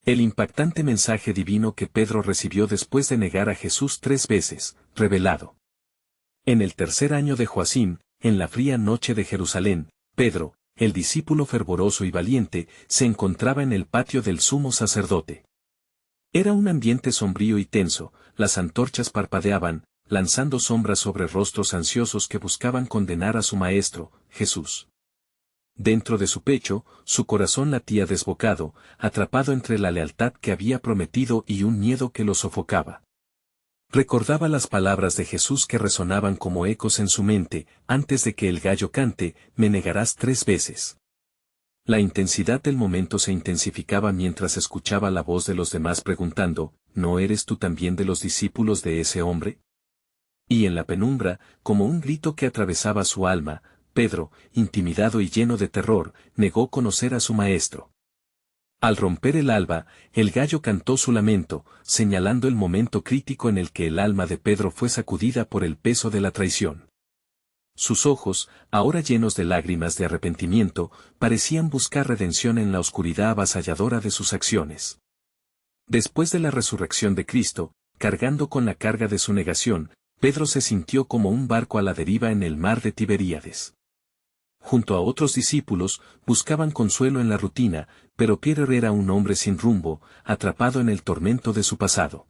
El impactante mensaje divino que Pedro recibió después de negar a Jesús 3 veces, revelado. En el tercer año de Joacim, en la fría noche de Jerusalén, Pedro, el discípulo fervoroso y valiente, se encontraba en el patio del sumo sacerdote. Era un ambiente sombrío y tenso, las antorchas parpadeaban, lanzando sombras sobre rostros ansiosos que buscaban condenar a su maestro, Jesús. Dentro de su pecho, su corazón latía desbocado, atrapado entre la lealtad que había prometido y un miedo que lo sofocaba. Recordaba las palabras de Jesús que resonaban como ecos en su mente: antes de que el gallo cante, me negarás 3 veces. La intensidad del momento se intensificaba mientras escuchaba la voz de los demás preguntando: ¿no eres tú también de los discípulos de ese hombre? Y en la penumbra, como un grito que atravesaba su alma, Pedro, intimidado y lleno de terror, negó conocer a su maestro. Al romper el alba, el gallo cantó su lamento, señalando el momento crítico en el que el alma de Pedro fue sacudida por el peso de la traición. Sus ojos, ahora llenos de lágrimas de arrepentimiento, parecían buscar redención en la oscuridad avasalladora de sus acciones. Después de la resurrección de Cristo, cargando con la carga de su negación, Pedro se sintió como un barco a la deriva en el mar de Tiberíades. Junto a otros discípulos, buscaban consuelo en la rutina, pero Pedro era un hombre sin rumbo, atrapado en el tormento de su pasado.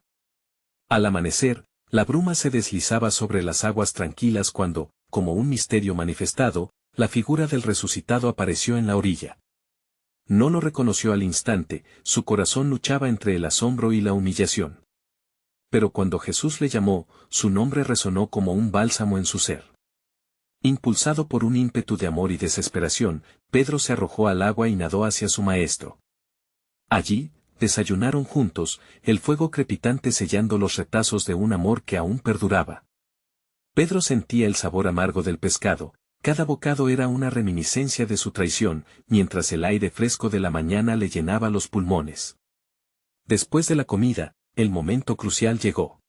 Al amanecer, la bruma se deslizaba sobre las aguas tranquilas cuando, como un misterio manifestado, la figura del resucitado apareció en la orilla. No lo reconoció al instante, su corazón luchaba entre el asombro y la humillación. Pero cuando Jesús le llamó, su nombre resonó como un bálsamo en su ser. Impulsado por un ímpetu de amor y desesperación, Pedro se arrojó al agua y nadó hacia su maestro. Allí, desayunaron juntos, el fuego crepitante sellando los retazos de un amor que aún perduraba. Pedro sentía el sabor amargo del pescado, cada bocado era una reminiscencia de su traición, mientras el aire fresco de la mañana le llenaba los pulmones. Después de la comida, el momento crucial llegó.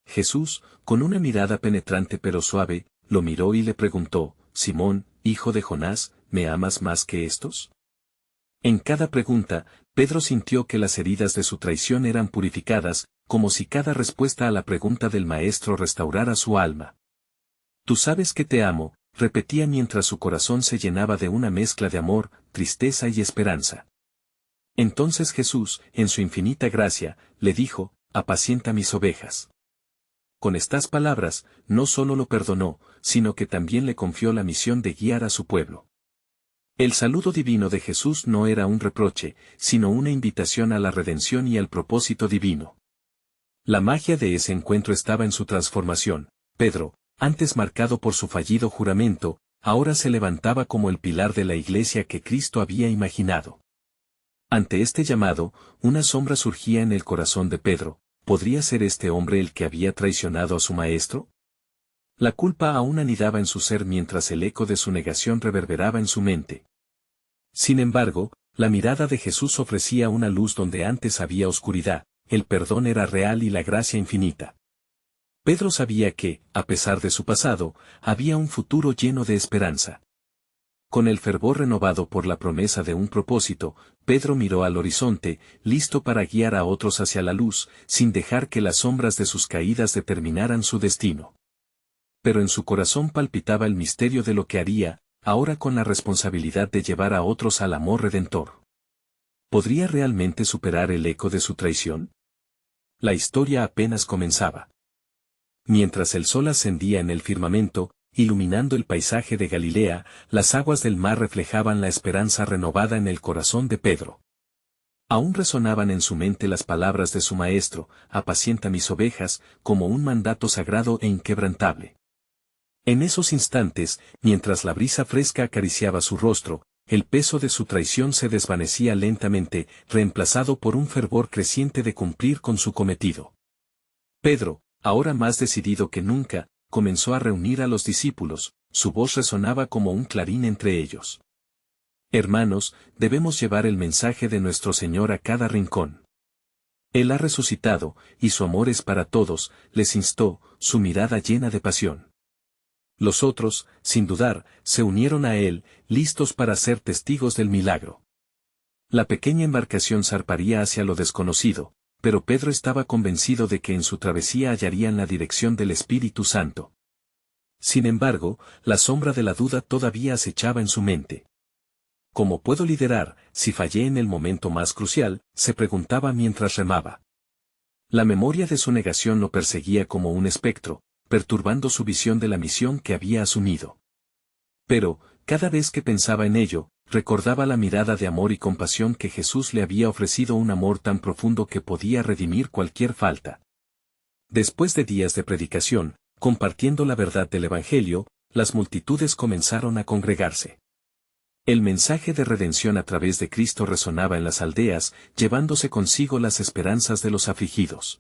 Jesús, con una mirada penetrante pero suave, lo miró y le preguntó: Simón, hijo de Jonás, ¿me amas más que estos? En cada pregunta, Pedro sintió que las heridas de su traición eran purificadas, como si cada respuesta a la pregunta del Maestro restaurara su alma. Tú sabes que te amo, repetía mientras su corazón se llenaba de una mezcla de amor, tristeza y esperanza. Entonces Jesús, en su infinita gracia, le dijo: apacienta mis ovejas. Con estas palabras, no solo lo perdonó, sino que también le confió la misión de guiar a su pueblo. El saludo divino de Jesús no era un reproche, sino una invitación a la redención y al propósito divino. La magia de ese encuentro estaba en su transformación. Pedro, antes marcado por su fallido juramento, ahora se levantaba como el pilar de la iglesia que Cristo había imaginado. Ante este llamado, una sombra surgía en el corazón de Pedro: ¿podría ser este hombre el que había traicionado a su maestro? La culpa aún anidaba en su ser mientras el eco de su negación reverberaba en su mente. Sin embargo, la mirada de Jesús ofrecía una luz donde antes había oscuridad, el perdón era real y la gracia infinita. Pedro sabía que, a pesar de su pasado, había un futuro lleno de esperanza. Con el fervor renovado por la promesa de un propósito, Pedro miró al horizonte, listo para guiar a otros hacia la luz, sin dejar que las sombras de sus caídas determinaran su destino. Pero en su corazón palpitaba el misterio de lo que haría, ahora con la responsabilidad de llevar a otros al amor redentor. ¿Podría realmente superar el eco de su traición? La historia apenas comenzaba. Mientras el sol ascendía en el firmamento, iluminando el paisaje de Galilea, las aguas del mar reflejaban la esperanza renovada en el corazón de Pedro. Aún resonaban en su mente las palabras de su maestro: apacienta mis ovejas, como un mandato sagrado e inquebrantable. En esos instantes, mientras la brisa fresca acariciaba su rostro, el peso de su traición se desvanecía lentamente, reemplazado por un fervor creciente de cumplir con su cometido. Pedro, ahora más decidido que nunca, comenzó a reunir a los discípulos, su voz resonaba como un clarín entre ellos. Hermanos, debemos llevar el mensaje de nuestro Señor a cada rincón. Él ha resucitado, y su amor es para todos, les instó, su mirada llena de pasión. Los otros, sin dudar, se unieron a él, listos para ser testigos del milagro. La pequeña embarcación zarparía hacia lo desconocido, pero Pedro estaba convencido de que en su travesía hallarían la dirección del Espíritu Santo. Sin embargo, la sombra de la duda todavía acechaba en su mente. ¿Cómo puedo liderar, si fallé en el momento más crucial?, se preguntaba mientras remaba. La memoria de su negación lo perseguía como un espectro, perturbando su visión de la misión que había asumido. Pero, cada vez que pensaba en ello, recordaba la mirada de amor y compasión que Jesús le había ofrecido, un amor tan profundo que podía redimir cualquier falta. Después de días de predicación, compartiendo la verdad del Evangelio, las multitudes comenzaron a congregarse. El mensaje de redención a través de Cristo resonaba en las aldeas, llevándose consigo las esperanzas de los afligidos.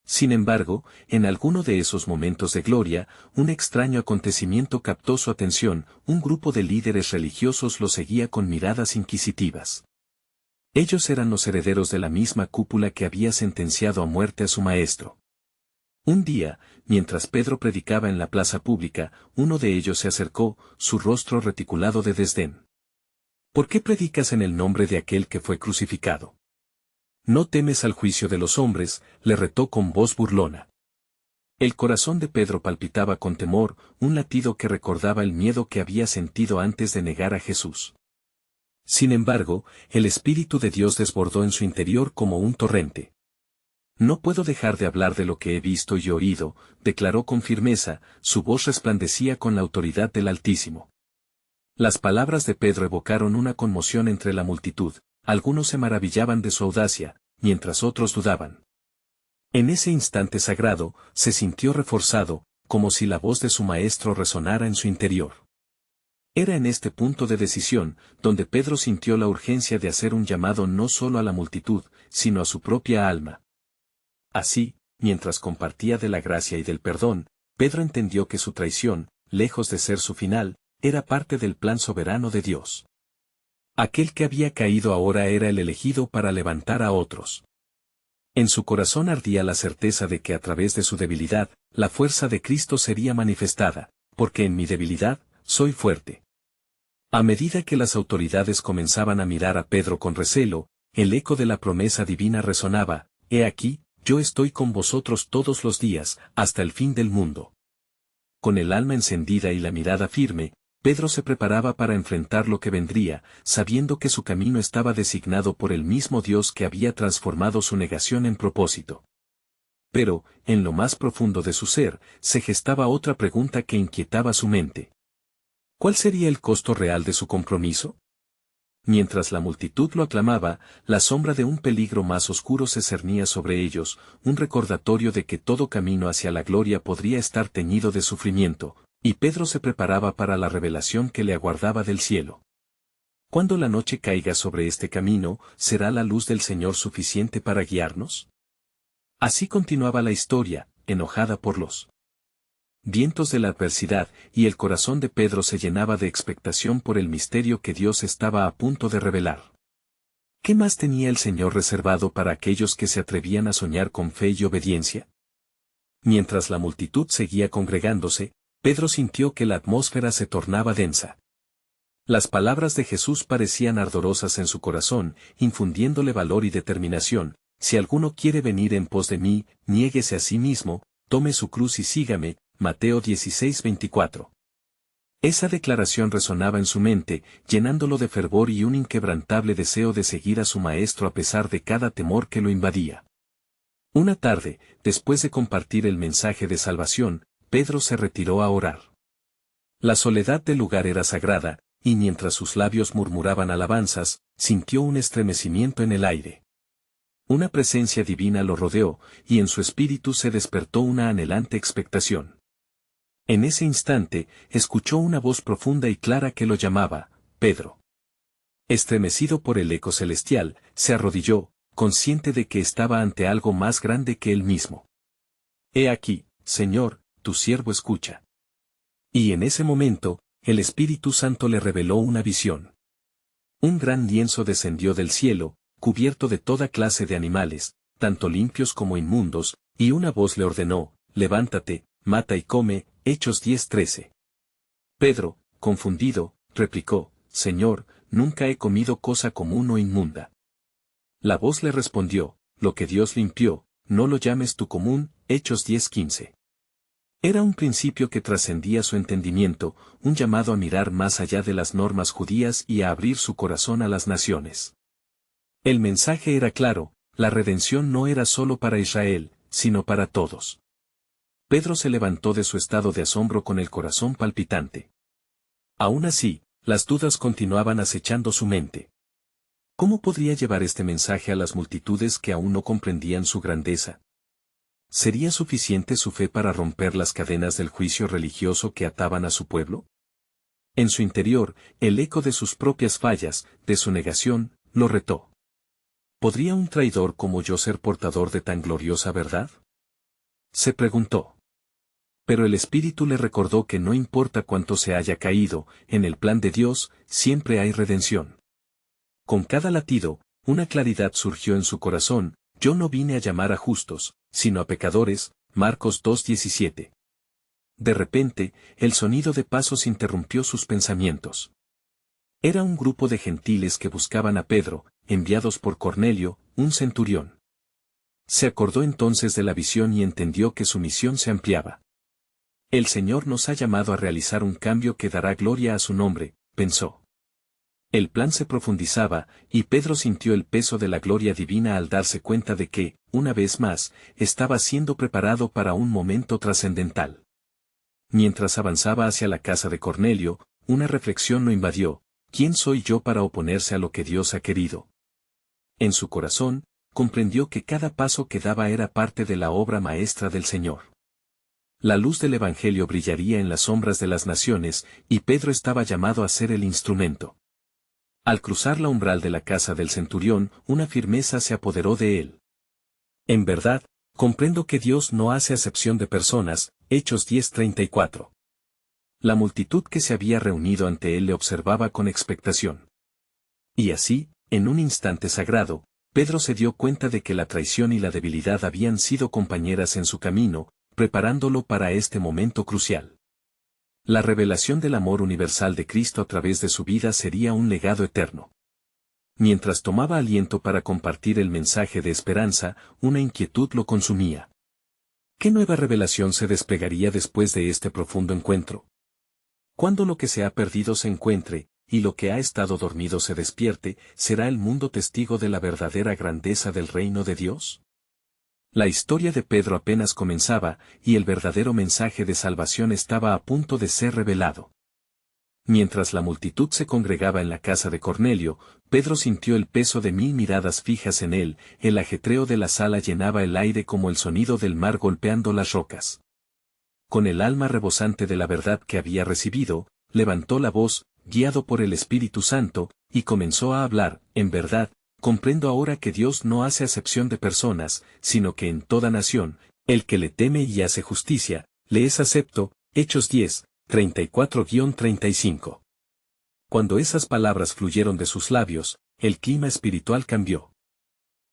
Sin embargo, en alguno de esos momentos de gloria, un extraño acontecimiento captó su atención: un grupo de líderes religiosos lo seguía con miradas inquisitivas. Ellos eran los herederos de la misma cúpula que había sentenciado a muerte a su maestro. Un día, mientras Pedro predicaba en la plaza pública, uno de ellos se acercó, su rostro reticulado de desdén. ¿Por qué predicas en el nombre de aquel que fue crucificado? ¿No temes al juicio de los hombres?, le retó con voz burlona. El corazón de Pedro palpitaba con temor, un latido que recordaba el miedo que había sentido antes de negar a Jesús. Sin embargo, el Espíritu de Dios desbordó en su interior como un torrente. No puedo dejar de hablar de lo que he visto y oído, declaró con firmeza, su voz resplandecía con la autoridad del Altísimo. Las palabras de Pedro evocaron una conmoción entre la multitud, algunos se maravillaban de su audacia, mientras otros dudaban. En ese instante sagrado, se sintió reforzado, como si la voz de su maestro resonara en su interior. Era en este punto de decisión, donde Pedro sintió la urgencia de hacer un llamado no solo a la multitud, sino a su propia alma. Así, mientras compartía de la gracia y del perdón, Pedro entendió que su traición, lejos de ser su final, era parte del plan soberano de Dios. Aquel que había caído ahora era el elegido para levantar a otros. En su corazón ardía la certeza de que a través de su debilidad, la fuerza de Cristo sería manifestada, porque en mi debilidad, soy fuerte. A medida que las autoridades comenzaban a mirar a Pedro con recelo, el eco de la promesa divina resonaba: «He aquí, yo estoy con vosotros todos los días, hasta el fin del mundo». Con el alma encendida y la mirada firme, Pedro se preparaba para enfrentar lo que vendría, sabiendo que su camino estaba designado por el mismo Dios que había transformado su negación en propósito. Pero, en lo más profundo de su ser, se gestaba otra pregunta que inquietaba su mente. ¿Cuál sería el costo real de su compromiso? Mientras la multitud lo aclamaba, la sombra de un peligro más oscuro se cernía sobre ellos, un recordatorio de que todo camino hacia la gloria podría estar teñido de sufrimiento, y Pedro se preparaba para la revelación que le aguardaba del cielo. Cuando la noche caiga sobre este camino, ¿será la luz del Señor suficiente para guiarnos? Así continuaba la historia, enojada por los vientos de la adversidad, y el corazón de Pedro se llenaba de expectación por el misterio que Dios estaba a punto de revelar. ¿Qué más tenía el Señor reservado para aquellos que se atrevían a soñar con fe y obediencia? Mientras la multitud seguía congregándose, Pedro sintió que la atmósfera se tornaba densa. Las palabras de Jesús parecían ardorosas en su corazón, infundiéndole valor y determinación: «Si alguno quiere venir en pos de mí, niéguese a sí mismo, tome su cruz y sígame», Mateo 16:24. Esa declaración resonaba en su mente, llenándolo de fervor y un inquebrantable deseo de seguir a su maestro a pesar de cada temor que lo invadía. Una tarde, después de compartir el mensaje de salvación, Pedro se retiró a orar. La soledad del lugar era sagrada, y mientras sus labios murmuraban alabanzas, sintió un estremecimiento en el aire. Una presencia divina lo rodeó, y en su espíritu se despertó una anhelante expectación. En ese instante, escuchó una voz profunda y clara que lo llamaba: «Pedro». Estremecido por el eco celestial, se arrodilló, consciente de que estaba ante algo más grande que él mismo. «He aquí, Señor, tu siervo escucha». Y en ese momento, el Espíritu Santo le reveló una visión. Un gran lienzo descendió del cielo, cubierto de toda clase de animales, tanto limpios como inmundos, y una voz le ordenó: «Levántate, mata y come». Hechos 10:13. Pedro, confundido, replicó: «Señor, nunca he comido cosa común o inmunda. La voz le respondió, lo que Dios limpió, no lo llames tú común, Hechos 10:15. Era un principio que trascendía su entendimiento, un llamado a mirar más allá de las normas judías y a abrir su corazón a las naciones. El mensaje era claro, la redención no era solo para Israel, sino para todos. Pedro se levantó de su estado de asombro con el corazón palpitante. Aún así, las dudas continuaban acechando su mente. ¿Cómo podría llevar este mensaje a las multitudes que aún no comprendían su grandeza? ¿Sería suficiente su fe para romper las cadenas del juicio religioso que ataban a su pueblo? En su interior, el eco de sus propias fallas, de su negación, lo retó. ¿Podría un traidor como yo ser portador de tan gloriosa verdad? Se preguntó. Pero el Espíritu le recordó que no importa cuánto se haya caído, en el plan de Dios, siempre hay redención. Con cada latido, una claridad surgió en su corazón, yo no vine a llamar a justos, sino a pecadores, Marcos 2:17. De repente, el sonido de pasos interrumpió sus pensamientos. Era un grupo de gentiles que buscaban a Pedro, enviados por Cornelio, un centurión. Se acordó entonces de la visión y entendió que su misión se ampliaba. El Señor nos ha llamado a realizar un cambio que dará gloria a su nombre, pensó. El plan se profundizaba, y Pedro sintió el peso de la gloria divina al darse cuenta de que, una vez más, estaba siendo preparado para un momento trascendental. Mientras avanzaba hacia la casa de Cornelio, una reflexión lo invadió, ¿quién soy yo para oponerse a lo que Dios ha querido? En su corazón, comprendió que cada paso que daba era parte de la obra maestra del Señor. La luz del Evangelio brillaría en las sombras de las naciones, y Pedro estaba llamado a ser el instrumento. Al cruzar la umbral de la casa del centurión, una firmeza se apoderó de él. En verdad, comprendo que Dios no hace acepción de personas, Hechos 10:34. La multitud que se había reunido ante él le observaba con expectación. Y así, en un instante sagrado, Pedro se dio cuenta de que la traición y la debilidad habían sido compañeras en su camino, preparándolo para este momento crucial. La revelación del amor universal de Cristo a través de su vida sería un legado eterno. Mientras tomaba aliento para compartir el mensaje de esperanza, una inquietud lo consumía. ¿Qué nueva revelación se desplegaría después de este profundo encuentro? Cuando lo que se ha perdido se encuentre, y lo que ha estado dormido se despierte, ¿será el mundo testigo de la verdadera grandeza del reino de Dios? La historia de Pedro apenas comenzaba, y el verdadero mensaje de salvación estaba a punto de ser revelado. Mientras la multitud se congregaba en la casa de Cornelio, Pedro sintió el peso de 1000 miradas fijas en él, el ajetreo de la sala llenaba el aire como el sonido del mar golpeando las rocas. Con el alma rebosante de la verdad que había recibido, levantó la voz, guiado por el Espíritu Santo, y comenzó a hablar, en verdad, comprendo ahora que Dios no hace acepción de personas, sino que en toda nación, el que le teme y hace justicia, le es acepto, Hechos 10:34-35. Cuando esas palabras fluyeron de sus labios, el clima espiritual cambió.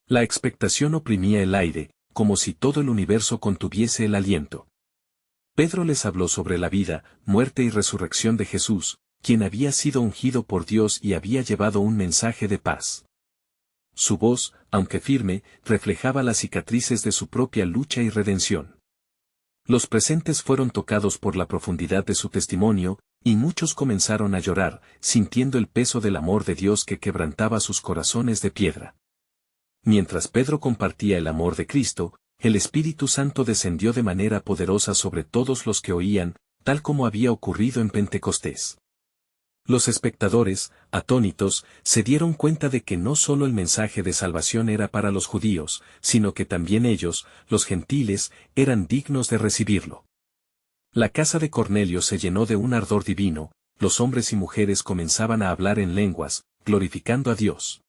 La expectación oprimía el aire, como si todo el universo contuviese el aliento. Pedro les habló sobre la vida, muerte y resurrección de Jesús, quien había sido ungido por Dios y había llevado un mensaje de paz. Su voz, aunque firme, reflejaba las cicatrices de su propia lucha y redención. Los presentes fueron tocados por la profundidad de su testimonio, y muchos comenzaron a llorar, sintiendo el peso del amor de Dios que quebrantaba sus corazones de piedra. Mientras Pedro compartía el amor de Cristo, el Espíritu Santo descendió de manera poderosa sobre todos los que oían, tal como había ocurrido en Pentecostés. Los espectadores, atónitos, se dieron cuenta de que no solo el mensaje de salvación era para los judíos, sino que también ellos, los gentiles, eran dignos de recibirlo. La casa de Cornelio se llenó de un ardor divino, los hombres y mujeres comenzaban a hablar en lenguas, glorificando a Dios.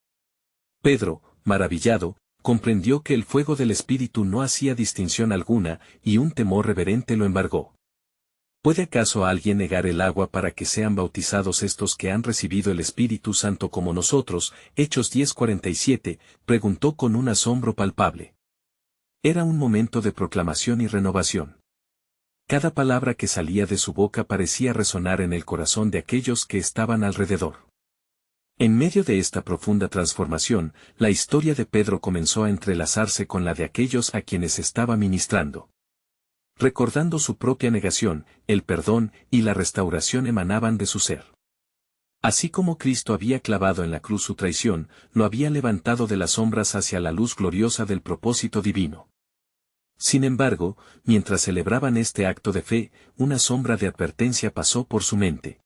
Pedro, maravillado, comprendió que el fuego del Espíritu no hacía distinción alguna, y un temor reverente lo embargó. ¿Puede acaso alguien negar el agua para que sean bautizados estos que han recibido el Espíritu Santo como nosotros? Hechos 10:47, preguntó con un asombro palpable. Era un momento de proclamación y renovación. Cada palabra que salía de su boca parecía resonar en el corazón de aquellos que estaban alrededor. En medio de esta profunda transformación, la historia de Pedro comenzó a entrelazarse con la de aquellos a quienes estaba ministrando. Recordando su propia negación, el perdón y la restauración emanaban de su ser. Así como Cristo había clavado en la cruz su traición, lo había levantado de las sombras hacia la luz gloriosa del propósito divino. Sin embargo, mientras celebraban este acto de fe, una sombra de advertencia pasó por su mente.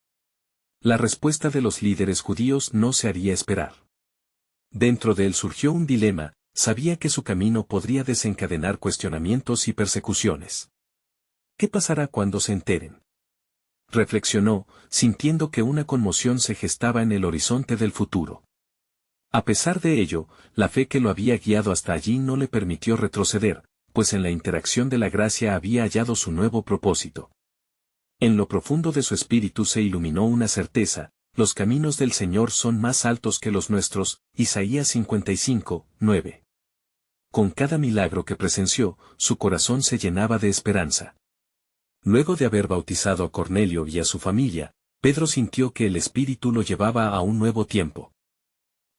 La respuesta de los líderes judíos no se haría esperar. Dentro de él surgió un dilema, sabía que su camino podría desencadenar cuestionamientos y persecuciones. ¿Qué pasará cuando se enteren? Reflexionó, sintiendo que una conmoción se gestaba en el horizonte del futuro. A pesar de ello, la fe que lo había guiado hasta allí no le permitió retroceder, pues en la interacción de la gracia había hallado su nuevo propósito. En lo profundo de su espíritu se iluminó una certeza: los caminos del Señor son más altos que los nuestros. Isaías 55, 9. Con cada milagro que presenció, su corazón se llenaba de esperanza. Luego de haber bautizado a Cornelio y a su familia, Pedro sintió que el Espíritu lo llevaba a un nuevo tiempo.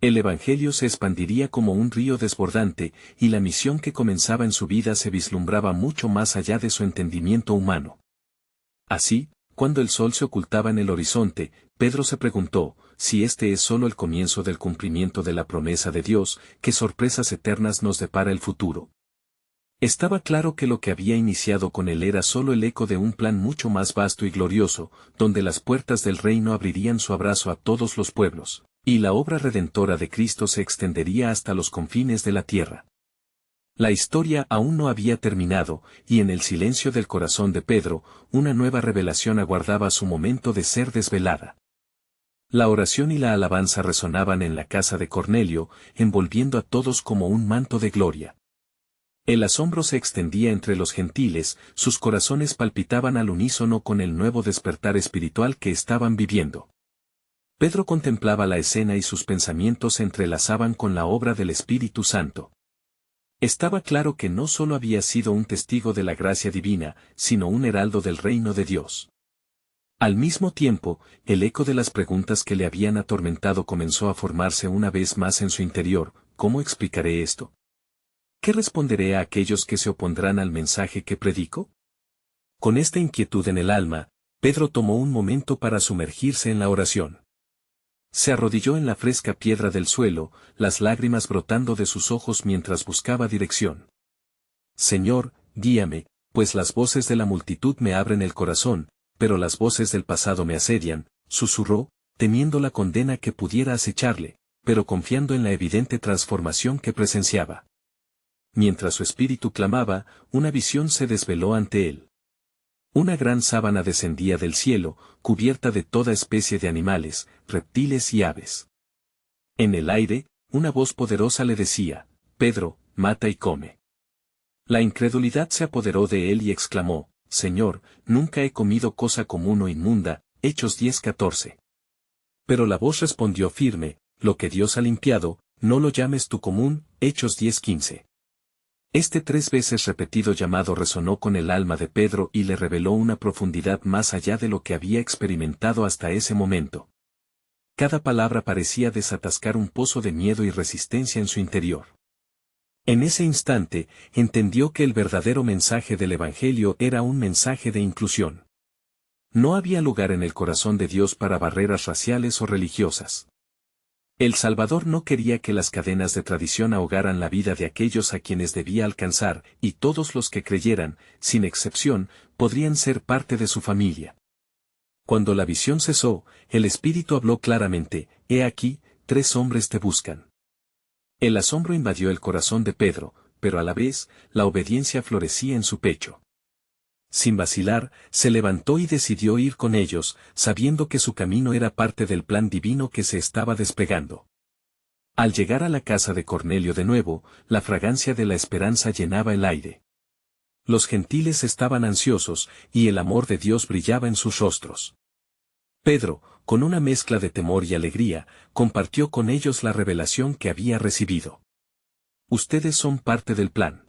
El Evangelio se expandiría como un río desbordante, y la misión que comenzaba en su vida se vislumbraba mucho más allá de su entendimiento humano. Así, cuando el sol se ocultaba en el horizonte, Pedro se preguntó, si este es solo el comienzo del cumplimiento de la promesa de Dios, ¿qué sorpresas eternas nos depara el futuro? Estaba claro que lo que había iniciado con él era solo el eco de un plan mucho más vasto y glorioso, donde las puertas del reino abrirían su abrazo a todos los pueblos, y la obra redentora de Cristo se extendería hasta los confines de la tierra. La historia aún no había terminado, y en el silencio del corazón de Pedro, una nueva revelación aguardaba su momento de ser desvelada. La oración y la alabanza resonaban en la casa de Cornelio, envolviendo a todos como un manto de gloria. El asombro se extendía entre los gentiles, sus corazones palpitaban al unísono con el nuevo despertar espiritual que estaban viviendo. Pedro contemplaba la escena y sus pensamientos se entrelazaban con la obra del Espíritu Santo. Estaba claro que no solo había sido un testigo de la gracia divina, sino un heraldo del reino de Dios. Al mismo tiempo, el eco de las preguntas que le habían atormentado comenzó a formarse una vez más en su interior: ¿cómo explicaré esto? ¿Qué responderé a aquellos que se opondrán al mensaje que predico? Con esta inquietud en el alma, Pedro tomó un momento para sumergirse en la oración. Se arrodilló en la fresca piedra del suelo, las lágrimas brotando de sus ojos mientras buscaba dirección. Señor, guíame, pues las voces de la multitud me abren el corazón, pero las voces del pasado me asedian, susurró, temiendo la condena que pudiera acecharle, pero confiando en la evidente transformación que presenciaba. Mientras su espíritu clamaba, una visión se desveló ante él. Una gran sábana descendía del cielo, cubierta de toda especie de animales, reptiles y aves. En el aire, una voz poderosa le decía: Pedro, mata y come. La incredulidad se apoderó de él y exclamó: Señor, nunca he comido cosa común o inmunda. Hechos 10:14. Pero la voz respondió firme: lo que Dios ha limpiado, no lo llames tú común. Hechos 10:15. Este 3 veces repetido llamado resonó con el alma de Pedro y le reveló una profundidad más allá de lo que había experimentado hasta ese momento. Cada palabra parecía desatascar un pozo de miedo y resistencia en su interior. En ese instante, entendió que el verdadero mensaje del Evangelio era un mensaje de inclusión. No había lugar en el corazón de Dios para barreras raciales o religiosas. El Salvador no quería que las cadenas de tradición ahogaran la vida de aquellos a quienes debía alcanzar, y todos los que creyeran, sin excepción, podrían ser parte de su familia. Cuando la visión cesó, el Espíritu habló claramente: He aquí, 3 hombres te buscan. El asombro invadió el corazón de Pedro, pero a la vez, la obediencia florecía en su pecho. Sin vacilar, se levantó y decidió ir con ellos, sabiendo que su camino era parte del plan divino que se estaba desplegando. Al llegar a la casa de Cornelio de nuevo, la fragancia de la esperanza llenaba el aire. Los gentiles estaban ansiosos, y el amor de Dios brillaba en sus rostros. Pedro, con una mezcla de temor y alegría, compartió con ellos la revelación que había recibido. Ustedes son parte del plan.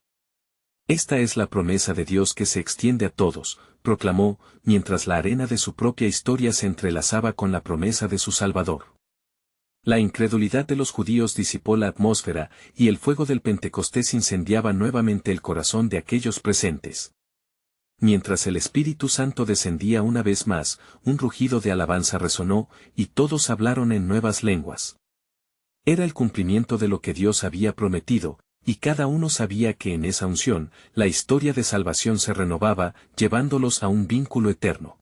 Esta es la promesa de Dios que se extiende a todos, proclamó, mientras la arena de su propia historia se entrelazaba con la promesa de su Salvador. La incredulidad de los judíos disipó la atmósfera, y el fuego del Pentecostés incendiaba nuevamente el corazón de aquellos presentes. Mientras el Espíritu Santo descendía una vez más, un rugido de alabanza resonó, y todos hablaron en nuevas lenguas. Era el cumplimiento de lo que Dios había prometido, y cada uno sabía que en esa unción, la historia de salvación se renovaba, llevándolos a un vínculo eterno.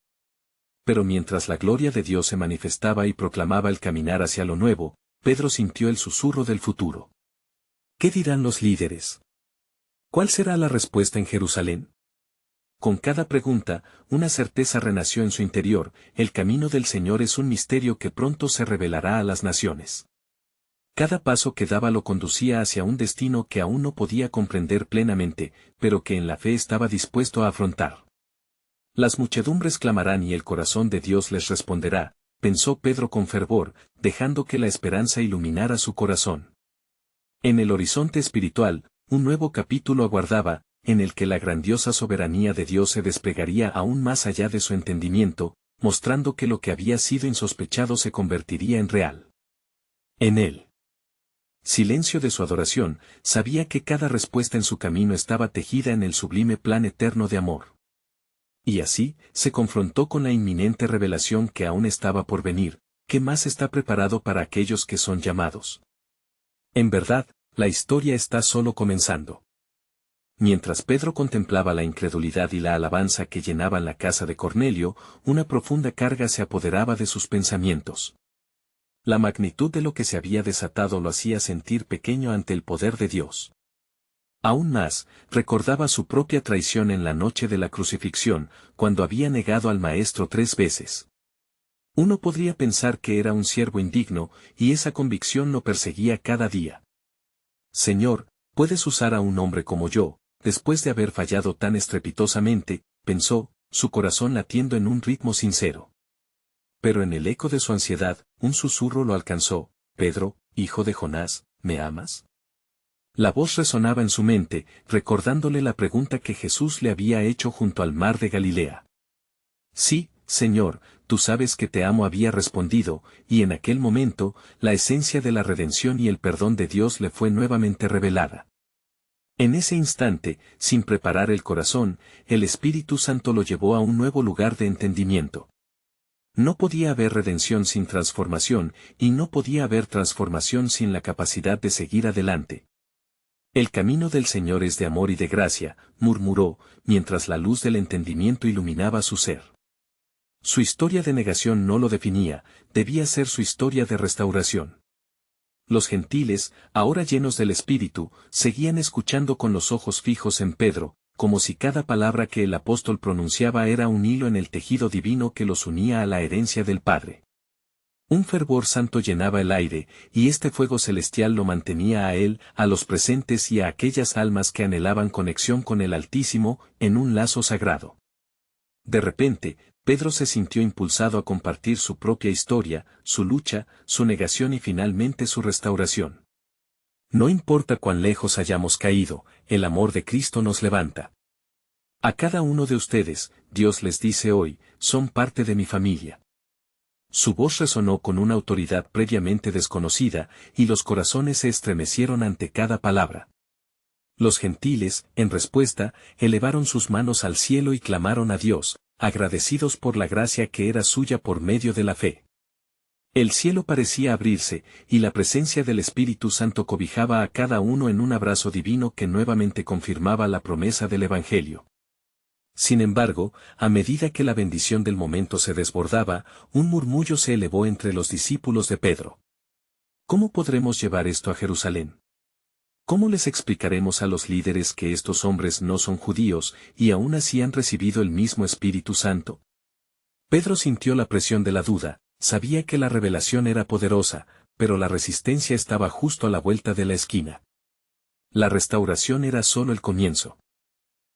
Pero mientras la gloria de Dios se manifestaba y proclamaba el caminar hacia lo nuevo, Pedro sintió el susurro del futuro. ¿Qué dirán los líderes? ¿Cuál será la respuesta en Jerusalén? Con cada pregunta, una certeza renació en su interior: el camino del Señor es un misterio que pronto se revelará a las naciones. Cada paso que daba lo conducía hacia un destino que aún no podía comprender plenamente, pero que en la fe estaba dispuesto a afrontar. Las muchedumbres clamarán y el corazón de Dios les responderá, pensó Pedro con fervor, dejando que la esperanza iluminara su corazón. En el horizonte espiritual, un nuevo capítulo aguardaba, en el que la grandiosa soberanía de Dios se desplegaría aún más allá de su entendimiento, mostrando que lo que había sido insospechado se convertiría en real. En él. Silencio de su adoración, sabía que cada respuesta en su camino estaba tejida en el sublime plan eterno de amor. Y así, se confrontó con la inminente revelación que aún estaba por venir: ¿qué más está preparado para aquellos que son llamados? En verdad, la historia está solo comenzando. Mientras Pedro contemplaba la incredulidad y la alabanza que llenaban la casa de Cornelio, una profunda carga se apoderaba de sus pensamientos. La magnitud de lo que se había desatado lo hacía sentir pequeño ante el poder de Dios. Aún más, recordaba su propia traición en la noche de la crucifixión, cuando había negado al Maestro 3 veces. Uno podría pensar que era un siervo indigno, y esa convicción lo perseguía cada día. Señor, puedes usar a un hombre como yo, después de haber fallado tan estrepitosamente, pensó, su corazón latiendo en un ritmo sincero. Pero en el eco de su ansiedad, un susurro lo alcanzó: Pedro, hijo de Jonás, ¿me amas? La voz resonaba en su mente, recordándole la pregunta que Jesús le había hecho junto al mar de Galilea. Sí, Señor, tú sabes que te amo, había respondido, y en aquel momento, la esencia de la redención y el perdón de Dios le fue nuevamente revelada. En ese instante, sin preparar el corazón, el Espíritu Santo lo llevó a un nuevo lugar de entendimiento. No podía haber redención sin transformación, y no podía haber transformación sin la capacidad de seguir adelante. El camino del Señor es de amor y de gracia, murmuró, mientras la luz del entendimiento iluminaba su ser. Su historia de negación no lo definía, debía ser su historia de restauración. Los gentiles, ahora llenos del Espíritu, seguían escuchando con los ojos fijos en Pedro, como si cada palabra que el apóstol pronunciaba era un hilo en el tejido divino que los unía a la herencia del Padre. Un fervor santo llenaba el aire, y este fuego celestial lo mantenía a él, a los presentes y a aquellas almas que anhelaban conexión con el Altísimo, en un lazo sagrado. De repente, Pedro se sintió impulsado a compartir su propia historia, su lucha, su negación y finalmente su restauración. No importa cuán lejos hayamos caído, el amor de Cristo nos levanta. A cada uno de ustedes, Dios les dice hoy, son parte de mi familia. Su voz resonó con una autoridad previamente desconocida, y los corazones se estremecieron ante cada palabra. Los gentiles, en respuesta, elevaron sus manos al cielo y clamaron a Dios, agradecidos por la gracia que era suya por medio de la fe. El cielo parecía abrirse, y la presencia del Espíritu Santo cobijaba a cada uno en un abrazo divino que nuevamente confirmaba la promesa del Evangelio. Sin embargo, a medida que la bendición del momento se desbordaba, un murmullo se elevó entre los discípulos de Pedro. ¿Cómo podremos llevar esto a Jerusalén? ¿Cómo les explicaremos a los líderes que estos hombres no son judíos, y aún así han recibido el mismo Espíritu Santo? Pedro sintió la presión de la duda, sabía que la revelación era poderosa, pero la resistencia estaba justo a la vuelta de la esquina. La restauración era solo el comienzo.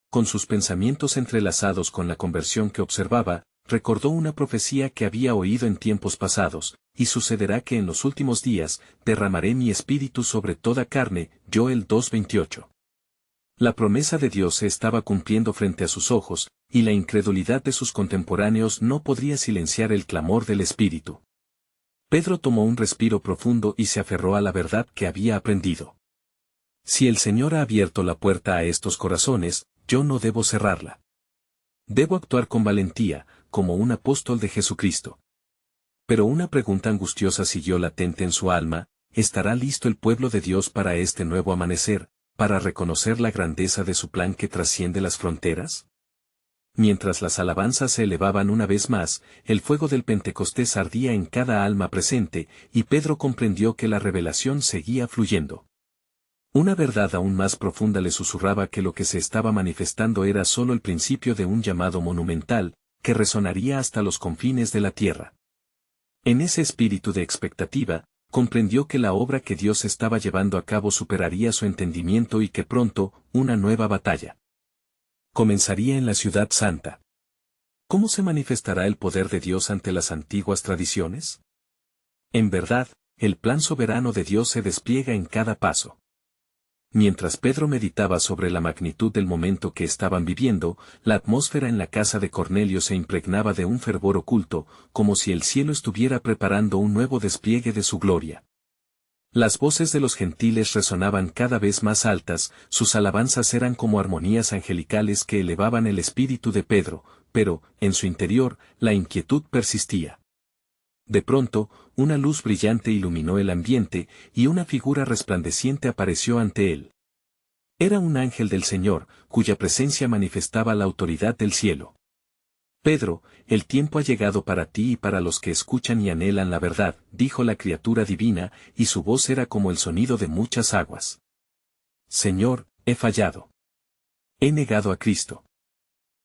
Con sus pensamientos entrelazados con la conversión que observaba, recordó una profecía que había oído en tiempos pasados: y sucederá que en los últimos días, derramaré mi espíritu sobre toda carne, Joel 2:28. La promesa de Dios se estaba cumpliendo frente a sus ojos, y la incredulidad de sus contemporáneos no podría silenciar el clamor del Espíritu. Pedro tomó un respiro profundo y se aferró a la verdad que había aprendido. Si el Señor ha abierto la puerta a estos corazones, yo no debo cerrarla. Debo actuar con valentía, como un apóstol de Jesucristo. Pero una pregunta angustiosa siguió latente en su alma: ¿estará listo el pueblo de Dios para este nuevo amanecer, para reconocer la grandeza de su plan que trasciende las fronteras? Mientras las alabanzas se elevaban una vez más, el fuego del Pentecostés ardía en cada alma presente, y Pedro comprendió que la revelación seguía fluyendo. Una verdad aún más profunda le susurraba que lo que se estaba manifestando era solo el principio de un llamado monumental, que resonaría hasta los confines de la tierra. En ese espíritu de expectativa, comprendió que la obra que Dios estaba llevando a cabo superaría su entendimiento y que pronto, una nueva batalla comenzaría en la ciudad santa. ¿Cómo se manifestará el poder de Dios ante las antiguas tradiciones? En verdad, el plan soberano de Dios se despliega en cada paso. Mientras Pedro meditaba sobre la magnitud del momento que estaban viviendo, la atmósfera en la casa de Cornelio se impregnaba de un fervor oculto, como si el cielo estuviera preparando un nuevo despliegue de su gloria. Las voces de los gentiles resonaban cada vez más altas, sus alabanzas eran como armonías angelicales que elevaban el espíritu de Pedro, pero, en su interior, la inquietud persistía. De pronto, una luz brillante iluminó el ambiente, y una figura resplandeciente apareció ante él. Era un ángel del Señor, cuya presencia manifestaba la autoridad del cielo. Pedro, el tiempo ha llegado para ti y para los que escuchan y anhelan la verdad, dijo la criatura divina, y su voz era como el sonido de muchas aguas. Señor, he fallado. He negado a Cristo.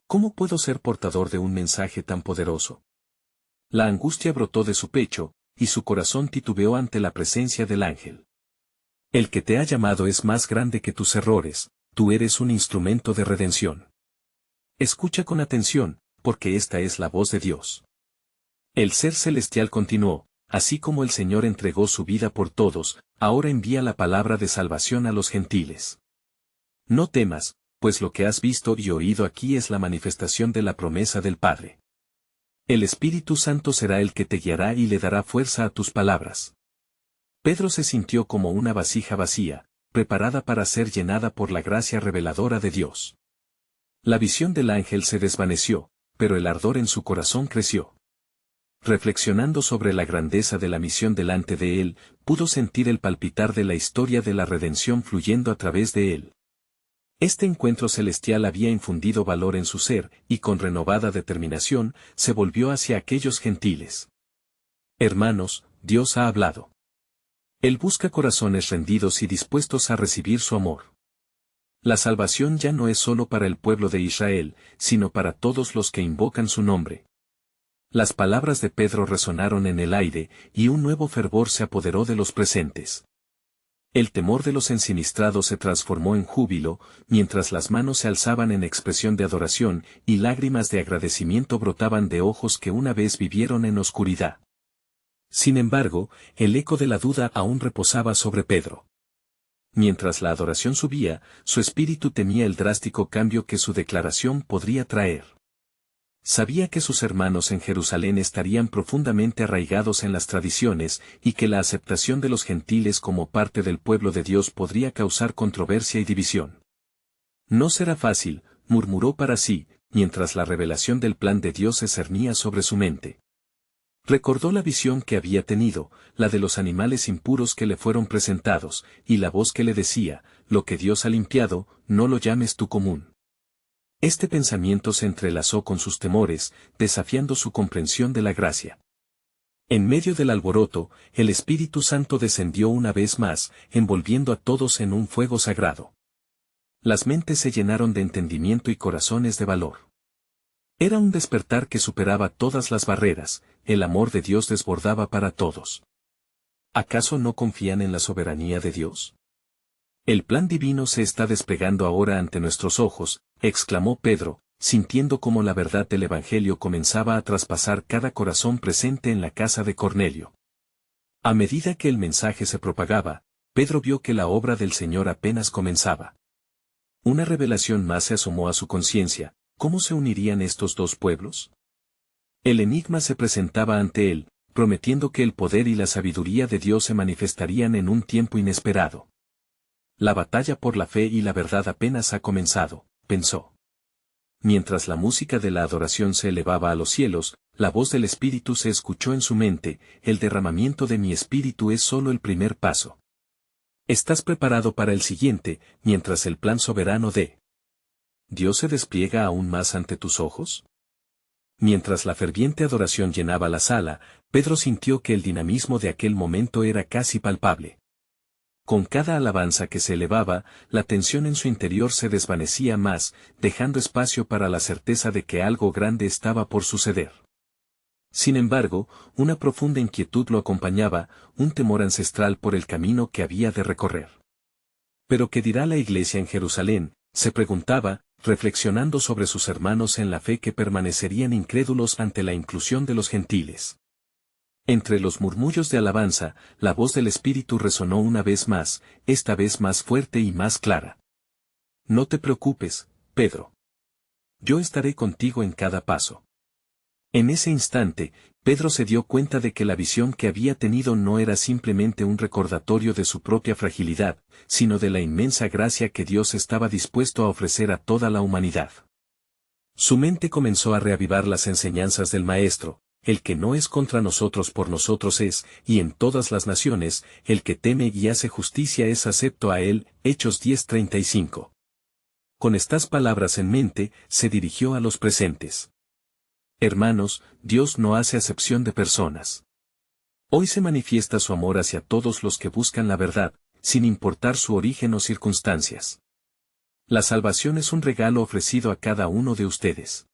¿Cómo puedo ser portador de un mensaje tan poderoso? La angustia brotó de su pecho, y su corazón titubeó ante la presencia del ángel. El que te ha llamado es más grande que tus errores, tú eres un instrumento de redención. Escucha con atención, porque esta es la voz de Dios. El ser celestial continuó: así como el Señor entregó su vida por todos, ahora envía la palabra de salvación a los gentiles. No temas, pues lo que has visto y oído aquí es la manifestación de la promesa del Padre. El Espíritu Santo será el que te guiará y le dará fuerza a tus palabras. Pedro se sintió como una vasija vacía, preparada para ser llenada por la gracia reveladora de Dios. La visión del ángel se desvaneció, pero el ardor en su corazón creció. Reflexionando sobre la grandeza de la misión delante de él, pudo sentir el palpitar de la historia de la redención fluyendo a través de él. Este encuentro celestial había infundido valor en su ser, y con renovada determinación, se volvió hacia aquellos gentiles. Hermanos, Dios ha hablado. Él busca corazones rendidos y dispuestos a recibir su amor. La salvación ya no es solo para el pueblo de Israel, sino para todos los que invocan su nombre. Las palabras de Pedro resonaron en el aire, y un nuevo fervor se apoderó de los presentes. El temor de los ensinistrados se transformó en júbilo, mientras las manos se alzaban en expresión de adoración, y lágrimas de agradecimiento brotaban de ojos que una vez vivieron en oscuridad. Sin embargo, el eco de la duda aún reposaba sobre Pedro. Mientras la adoración subía, su espíritu temía el drástico cambio que su declaración podría traer. Sabía que sus hermanos en Jerusalén estarían profundamente arraigados en las tradiciones, y que la aceptación de los gentiles como parte del pueblo de Dios podría causar controversia y división. No será fácil, murmuró para sí, mientras la revelación del plan de Dios se cernía sobre su mente. Recordó la visión que había tenido, la de los animales impuros que le fueron presentados, y la voz que le decía: lo que Dios ha limpiado, no lo llames tú común. Este pensamiento se entrelazó con sus temores, desafiando su comprensión de la gracia. En medio del alboroto, el Espíritu Santo descendió una vez más, envolviendo a todos en un fuego sagrado. Las mentes se llenaron de entendimiento y corazones de valor. Era un despertar que superaba todas las barreras, el amor de Dios desbordaba para todos. ¿Acaso no confían en la soberanía de Dios? El plan divino se está desplegando ahora ante nuestros ojos, exclamó Pedro, sintiendo cómo la verdad del Evangelio comenzaba a traspasar cada corazón presente en la casa de Cornelio. A medida que el mensaje se propagaba, Pedro vio que la obra del Señor apenas comenzaba. Una revelación más se asomó a su conciencia: ¿cómo se unirían estos dos pueblos? El enigma se presentaba ante él: prometiendo que el poder y la sabiduría de Dios se manifestarían en un tiempo inesperado. La batalla por la fe y la verdad apenas ha comenzado, pensó. Mientras la música de la adoración se elevaba a los cielos, la voz del Espíritu se escuchó en su mente: el derramamiento de mi Espíritu es solo el primer paso. Estás preparado para el siguiente, mientras el plan soberano de Dios se despliega aún más ante tus ojos. Mientras la ferviente adoración llenaba la sala, Pedro sintió que el dinamismo de aquel momento era casi palpable. Con cada alabanza que se elevaba, la tensión en su interior se desvanecía más, dejando espacio para la certeza de que algo grande estaba por suceder. Sin embargo, una profunda inquietud lo acompañaba, un temor ancestral por el camino que había de recorrer. ¿Pero qué dirá la iglesia en Jerusalén?, se preguntaba, reflexionando sobre sus hermanos en la fe que permanecerían incrédulos ante la inclusión de los gentiles. Entre los murmullos de alabanza, la voz del Espíritu resonó una vez más, esta vez más fuerte y más clara. No te preocupes, Pedro. Yo estaré contigo en cada paso. En ese instante, Pedro se dio cuenta de que la visión que había tenido no era simplemente un recordatorio de su propia fragilidad, sino de la inmensa gracia que Dios estaba dispuesto a ofrecer a toda la humanidad. Su mente comenzó a reavivar las enseñanzas del Maestro: el que no es contra nosotros por nosotros es, y en todas las naciones, el que teme y hace justicia es acepto a él. Hechos 10:35. Con estas palabras en mente, se dirigió a los presentes. Hermanos, Dios no hace acepción de personas. Hoy se manifiesta su amor hacia todos los que buscan la verdad, sin importar su origen o circunstancias. La salvación es un regalo ofrecido a cada uno de ustedes.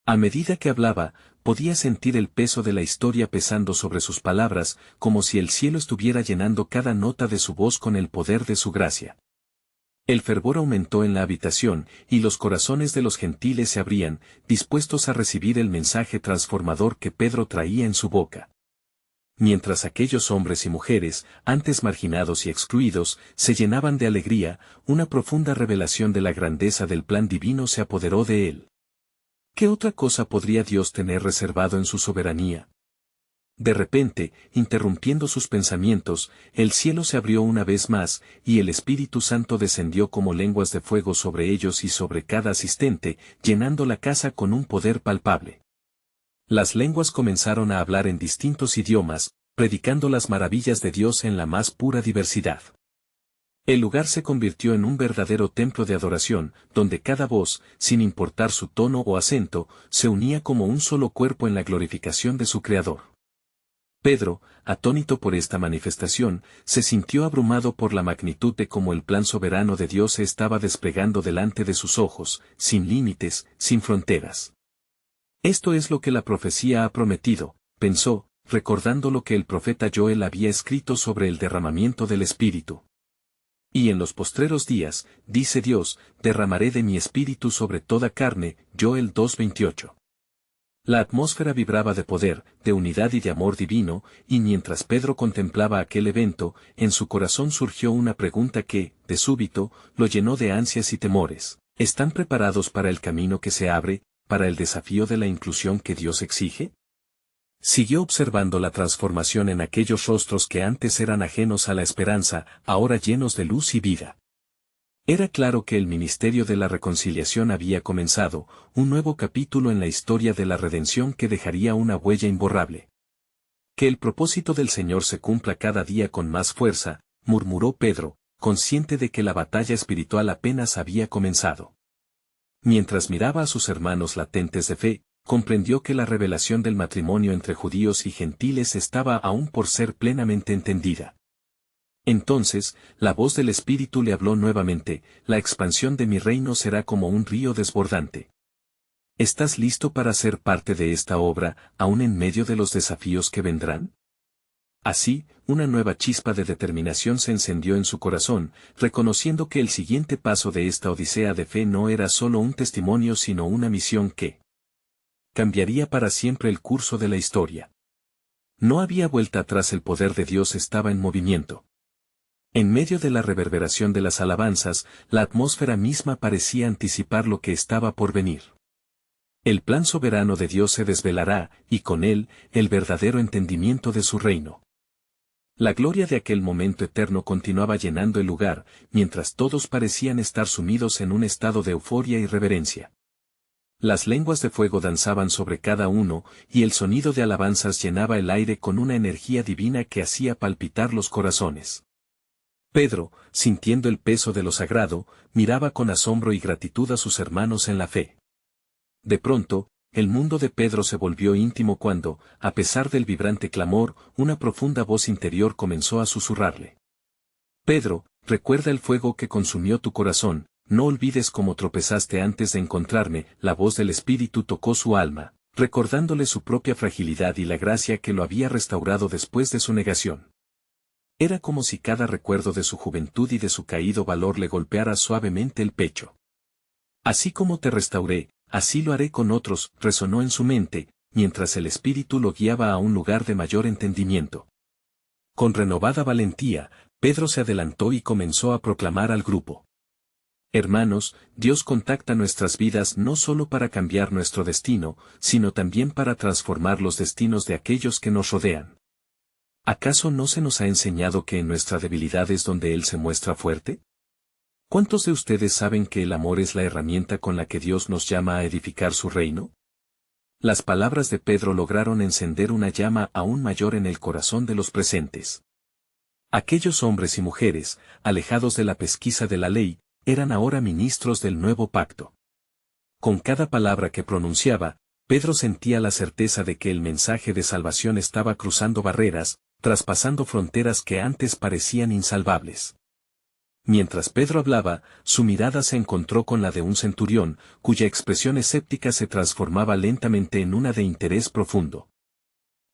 A medida que hablaba, podía sentir el peso de la historia pesando sobre sus palabras, como si el cielo estuviera llenando cada nota de su voz con el poder de su gracia. El fervor aumentó en la habitación, y los corazones de los gentiles se abrían, dispuestos a recibir el mensaje transformador que Pedro traía en su boca. Mientras aquellos hombres y mujeres, antes marginados y excluidos, se llenaban de alegría, una profunda revelación de la grandeza del plan divino se apoderó de él. ¿Qué otra cosa podría Dios tener reservado en su soberanía? De repente, interrumpiendo sus pensamientos, el cielo se abrió una vez más, y el Espíritu Santo descendió como lenguas de fuego sobre ellos y sobre cada asistente, llenando la casa con un poder palpable. Las lenguas comenzaron a hablar en distintos idiomas, predicando las maravillas de Dios en la más pura diversidad. El lugar se convirtió en un verdadero templo de adoración, donde cada voz, sin importar su tono o acento, se unía como un solo cuerpo en la glorificación de su Creador. Pedro, atónito por esta manifestación, se sintió abrumado por la magnitud de cómo el plan soberano de Dios se estaba desplegando delante de sus ojos, sin límites, sin fronteras. Esto es lo que la profecía ha prometido, pensó, recordando lo que el profeta Joel había escrito sobre el derramamiento del Espíritu. Y en los postreros días, dice Dios, derramaré de mi espíritu sobre toda carne. Joel 2:28. La atmósfera vibraba de poder, de unidad y de amor divino, y mientras Pedro contemplaba aquel evento, en su corazón surgió una pregunta que, de súbito, lo llenó de ansias y temores. ¿Están preparados para el camino que se abre, para el desafío de la inclusión que Dios exige? Siguió observando la transformación en aquellos rostros que antes eran ajenos a la esperanza, ahora llenos de luz y vida. Era claro que el ministerio de la reconciliación había comenzado, un nuevo capítulo en la historia de la redención que dejaría una huella imborrable. Que el propósito del Señor se cumpla cada día con más fuerza, murmuró Pedro, consciente de que la batalla espiritual apenas había comenzado. Mientras miraba a sus hermanos latentes de fe, comprendió que la revelación del matrimonio entre judíos y gentiles estaba aún por ser plenamente entendida. Entonces, la voz del Espíritu le habló nuevamente: la expansión de mi reino será como un río desbordante. ¿Estás listo para ser parte de esta obra, aún en medio de los desafíos que vendrán? Así, una nueva chispa de determinación se encendió en su corazón, reconociendo que el siguiente paso de esta odisea de fe no era solo un testimonio sino una misión que cambiaría para siempre el curso de la historia. No había vuelta atrás, el poder de Dios estaba en movimiento. En medio de la reverberación de las alabanzas, la atmósfera misma parecía anticipar lo que estaba por venir. El plan soberano de Dios se desvelará, y con él, el verdadero entendimiento de su reino. La gloria de aquel momento eterno continuaba llenando el lugar, mientras todos parecían estar sumidos en un estado de euforia y reverencia. Las lenguas de fuego danzaban sobre cada uno, y el sonido de alabanzas llenaba el aire con una energía divina que hacía palpitar los corazones. Pedro, sintiendo el peso de lo sagrado, miraba con asombro y gratitud a sus hermanos en la fe. De pronto, el mundo de Pedro se volvió íntimo cuando, a pesar del vibrante clamor, una profunda voz interior comenzó a susurrarle. Pedro, recuerda el fuego que consumió tu corazón, no olvides cómo tropezaste antes de encontrarme. La voz del Espíritu tocó su alma, recordándole su propia fragilidad y la gracia que lo había restaurado después de su negación. Era como si cada recuerdo de su juventud y de su caído valor le golpeara suavemente el pecho. Así como te restauré, así lo haré con otros, resonó en su mente, mientras el Espíritu lo guiaba a un lugar de mayor entendimiento. Con renovada valentía, Pedro se adelantó y comenzó a proclamar al grupo. Hermanos, Dios contacta nuestras vidas no solo para cambiar nuestro destino, sino también para transformar los destinos de aquellos que nos rodean. ¿Acaso no se nos ha enseñado que en nuestra debilidad es donde Él se muestra fuerte? ¿Cuántos de ustedes saben que el amor es la herramienta con la que Dios nos llama a edificar su reino? Las palabras de Pedro lograron encender una llama aún mayor en el corazón de los presentes. Aquellos hombres y mujeres, alejados de la pesquisa de la ley, eran ahora ministros del nuevo pacto. Con cada palabra que pronunciaba, Pedro sentía la certeza de que el mensaje de salvación estaba cruzando barreras, traspasando fronteras que antes parecían insalvables. Mientras Pedro hablaba, su mirada se encontró con la de un centurión, cuya expresión escéptica se transformaba lentamente en una de interés profundo.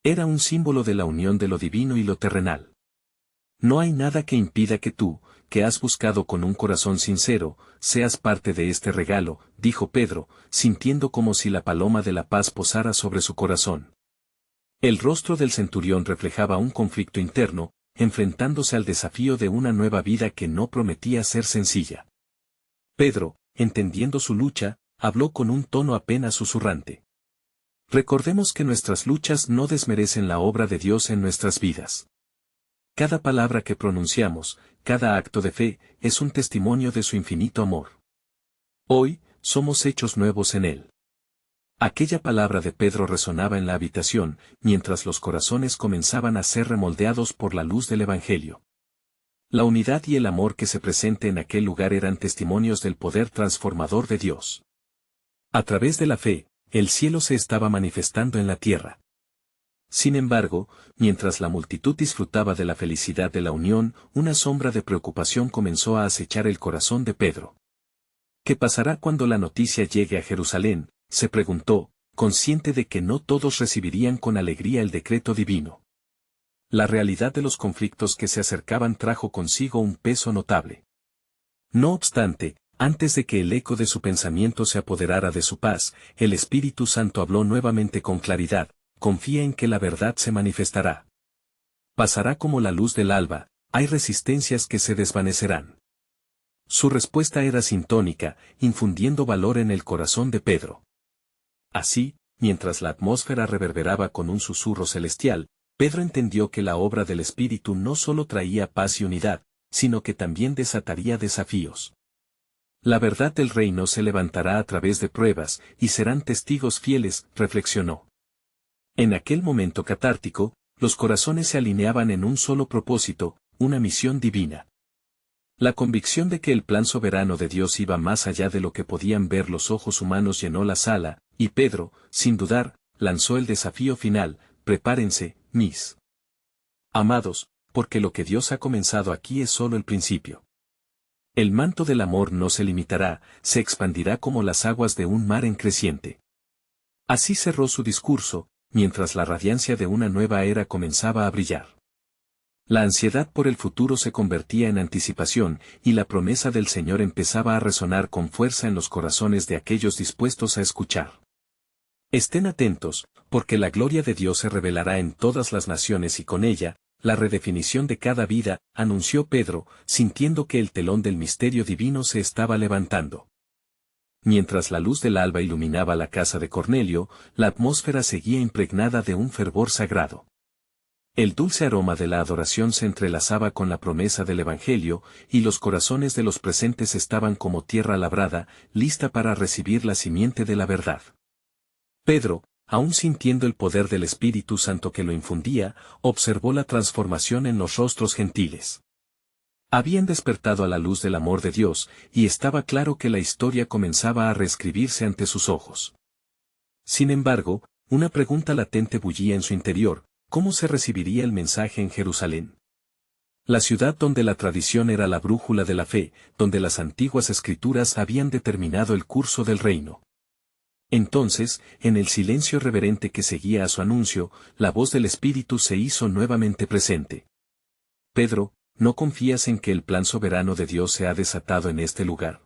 Era un símbolo de la unión de lo divino y lo terrenal. No hay nada que impida que tú, que has buscado con un corazón sincero, seas parte de este regalo, dijo Pedro, sintiendo como si la paloma de la paz posara sobre su corazón. El rostro del centurión reflejaba un conflicto interno, enfrentándose al desafío de una nueva vida que no prometía ser sencilla. Pedro, entendiendo su lucha, habló con un tono apenas susurrante. Recordemos que nuestras luchas no desmerecen la obra de Dios en nuestras vidas. Cada palabra que pronunciamos, cada acto de fe, es un testimonio de su infinito amor. Hoy, somos hechos nuevos en Él. Aquella palabra de Pedro resonaba en la habitación, mientras los corazones comenzaban a ser remoldeados por la luz del Evangelio. La unidad y el amor que se presente en aquel lugar eran testimonios del poder transformador de Dios. A través de la fe, el cielo se estaba manifestando en la tierra. Sin embargo, mientras la multitud disfrutaba de la felicidad de la unión, una sombra de preocupación comenzó a acechar el corazón de Pedro. ¿Qué pasará cuando la noticia llegue a Jerusalén?, se preguntó, consciente de que no todos recibirían con alegría el decreto divino. La realidad de los conflictos que se acercaban trajo consigo un peso notable. No obstante, antes de que el eco de su pensamiento se apoderara de su paz, el Espíritu Santo habló nuevamente con claridad: confía en que la verdad se manifestará. Pasará como la luz del alba, hay resistencias que se desvanecerán. Su respuesta era sintónica, infundiendo valor en el corazón de Pedro. Así, mientras la atmósfera reverberaba con un susurro celestial, Pedro entendió que la obra del Espíritu no solo traía paz y unidad, sino que también desataría desafíos. La verdad del reino se levantará a través de pruebas, y serán testigos fieles, reflexionó. En aquel momento catártico, los corazones se alineaban en un solo propósito, una misión divina. La convicción de que el plan soberano de Dios iba más allá de lo que podían ver los ojos humanos llenó la sala, y Pedro, sin dudar, lanzó el desafío final: prepárense, mis amados, porque lo que Dios ha comenzado aquí es solo el principio. El manto del amor no se limitará, se expandirá como las aguas de un mar en creciente. Así cerró su discurso, mientras la radiancia de una nueva era comenzaba a brillar. La ansiedad por el futuro se convertía en anticipación, y la promesa del Señor empezaba a resonar con fuerza en los corazones de aquellos dispuestos a escuchar. Estén atentos, porque la gloria de Dios se revelará en todas las naciones y con ella, la redefinición de cada vida, anunció Pedro, sintiendo que el telón del misterio divino se estaba levantando. Mientras la luz del alba iluminaba la casa de Cornelio, la atmósfera seguía impregnada de un fervor sagrado. El dulce aroma de la adoración se entrelazaba con la promesa del Evangelio, y los corazones de los presentes estaban como tierra labrada, lista para recibir la simiente de la verdad. Pedro, aún sintiendo el poder del Espíritu Santo que lo infundía, observó la transformación en los rostros gentiles. Habían despertado a la luz del amor de Dios, y estaba claro que la historia comenzaba a reescribirse ante sus ojos. Sin embargo, una pregunta latente bullía en su interior: ¿cómo se recibiría el mensaje en Jerusalén? La ciudad donde la tradición era la brújula de la fe, donde las antiguas escrituras habían determinado el curso del reino. Entonces, en el silencio reverente que seguía a su anuncio, la voz del Espíritu se hizo nuevamente presente. Pedro, ¿no confías en que el plan soberano de Dios se ha desatado en este lugar?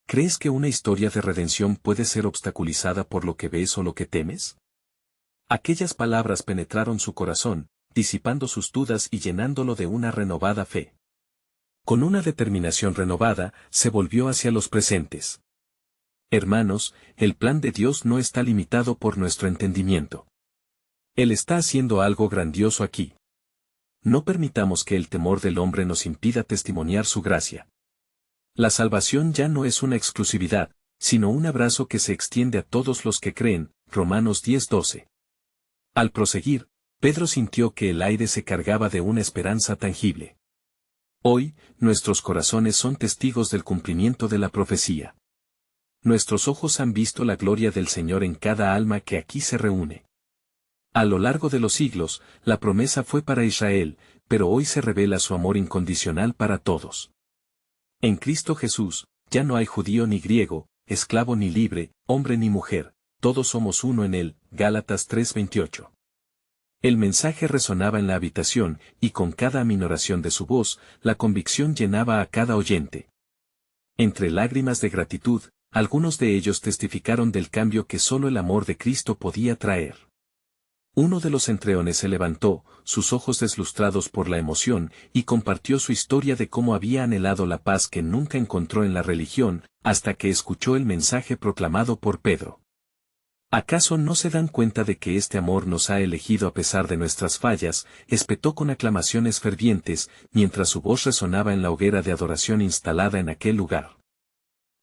¿Crees que una historia de redención puede ser obstaculizada por lo que ves o lo que temes? Aquellas palabras penetraron su corazón, disipando sus dudas y llenándolo de una renovada fe. Con una determinación renovada, se volvió hacia los presentes. Hermanos, el plan de Dios no está limitado por nuestro entendimiento. Él está haciendo algo grandioso aquí. No permitamos que el temor del hombre nos impida testimoniar su gracia. La salvación ya no es una exclusividad, sino un abrazo que se extiende a todos los que creen. Romanos 10:12. Al proseguir, Pedro sintió que el aire se cargaba de una esperanza tangible. Hoy, nuestros corazones son testigos del cumplimiento de la profecía. Nuestros ojos han visto la gloria del Señor en cada alma que aquí se reúne. A lo largo de los siglos, la promesa fue para Israel, pero hoy se revela su amor incondicional para todos. En Cristo Jesús, ya no hay judío ni griego, esclavo ni libre, hombre ni mujer, todos somos uno en él. Gálatas 3:28. El mensaje resonaba en la habitación, y con cada aminoración de su voz, la convicción llenaba a cada oyente. Entre lágrimas de gratitud, algunos de ellos testificaron del cambio que solo el amor de Cristo podía traer. Uno de los entreones se levantó, sus ojos deslustrados por la emoción, y compartió su historia de cómo había anhelado la paz que nunca encontró en la religión, hasta que escuchó el mensaje proclamado por Pedro. ¿Acaso no se dan cuenta de que este amor nos ha elegido a pesar de nuestras fallas? Espetó con aclamaciones fervientes, mientras su voz resonaba en la hoguera de adoración instalada en aquel lugar.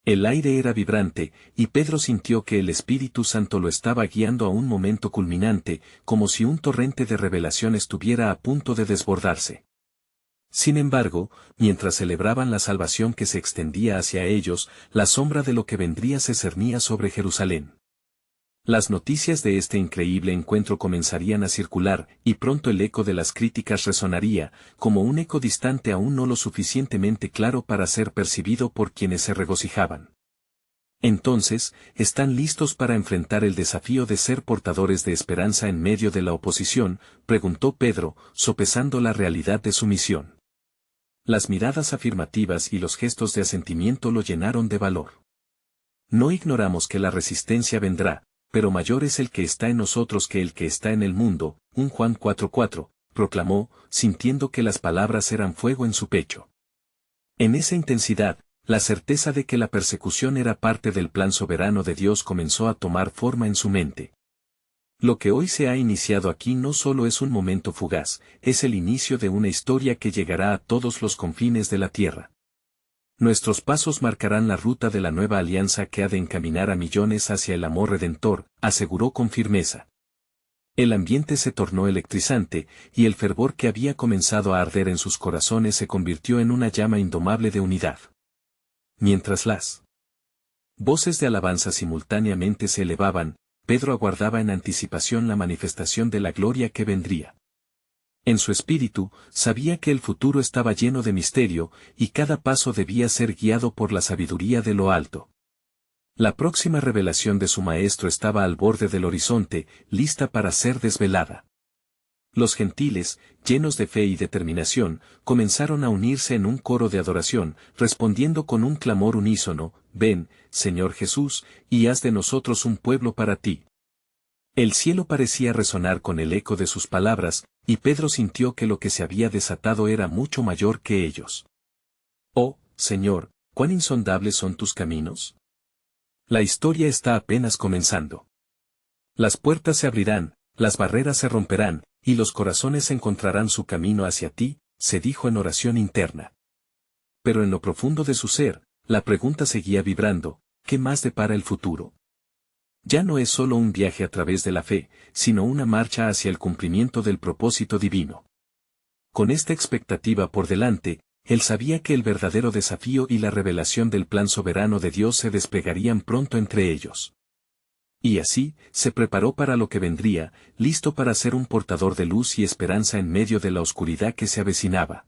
El aire era vibrante, y Pedro sintió que el Espíritu Santo lo estaba guiando a un momento culminante, como si un torrente de revelación estuviera a punto de desbordarse. Sin embargo, mientras celebraban la salvación que se extendía hacia ellos, la sombra de lo que vendría se cernía sobre Jerusalén. Las noticias de este increíble encuentro comenzarían a circular, y pronto el eco de las críticas resonaría, como un eco distante aún no lo suficientemente claro para ser percibido por quienes se regocijaban. Entonces, ¿están listos para enfrentar el desafío de ser portadores de esperanza en medio de la oposición?, preguntó Pedro, sopesando la realidad de su misión. Las miradas afirmativas y los gestos de asentimiento lo llenaron de valor. No ignoramos que la resistencia vendrá, pero mayor es el que está en nosotros que el que está en el mundo. 1 Juan 4:4, proclamó, sintiendo que las palabras eran fuego en su pecho. En esa intensidad, la certeza de que la persecución era parte del plan soberano de Dios comenzó a tomar forma en su mente. Lo que hoy se ha iniciado aquí no solo es un momento fugaz, es el inicio de una historia que llegará a todos los confines de la tierra. Nuestros pasos marcarán la ruta de la nueva alianza que ha de encaminar a millones hacia el amor redentor, aseguró con firmeza. El ambiente se tornó electrizante, y el fervor que había comenzado a arder en sus corazones se convirtió en una llama indomable de unidad. Mientras las voces de alabanza simultáneamente se elevaban, Pedro aguardaba en anticipación la manifestación de la gloria que vendría. En su espíritu, sabía que el futuro estaba lleno de misterio, y cada paso debía ser guiado por la sabiduría de lo alto. La próxima revelación de su maestro estaba al borde del horizonte, lista para ser desvelada. Los gentiles, llenos de fe y determinación, comenzaron a unirse en un coro de adoración, respondiendo con un clamor unísono: «Ven, Señor Jesús, y haz de nosotros un pueblo para ti». El cielo parecía resonar con el eco de sus palabras, y Pedro sintió que lo que se había desatado era mucho mayor que ellos. «Oh, Señor, cuán insondables son tus caminos». La historia está apenas comenzando. Las puertas se abrirán, las barreras se romperán, y los corazones encontrarán su camino hacia ti, se dijo en oración interna. Pero en lo profundo de su ser, la pregunta seguía vibrando: ¿qué más depara el futuro? Ya no es solo un viaje a través de la fe, sino una marcha hacia el cumplimiento del propósito divino. Con esta expectativa por delante, él sabía que el verdadero desafío y la revelación del plan soberano de Dios se desplegarían pronto entre ellos. Y así, se preparó para lo que vendría, listo para ser un portador de luz y esperanza en medio de la oscuridad que se avecinaba.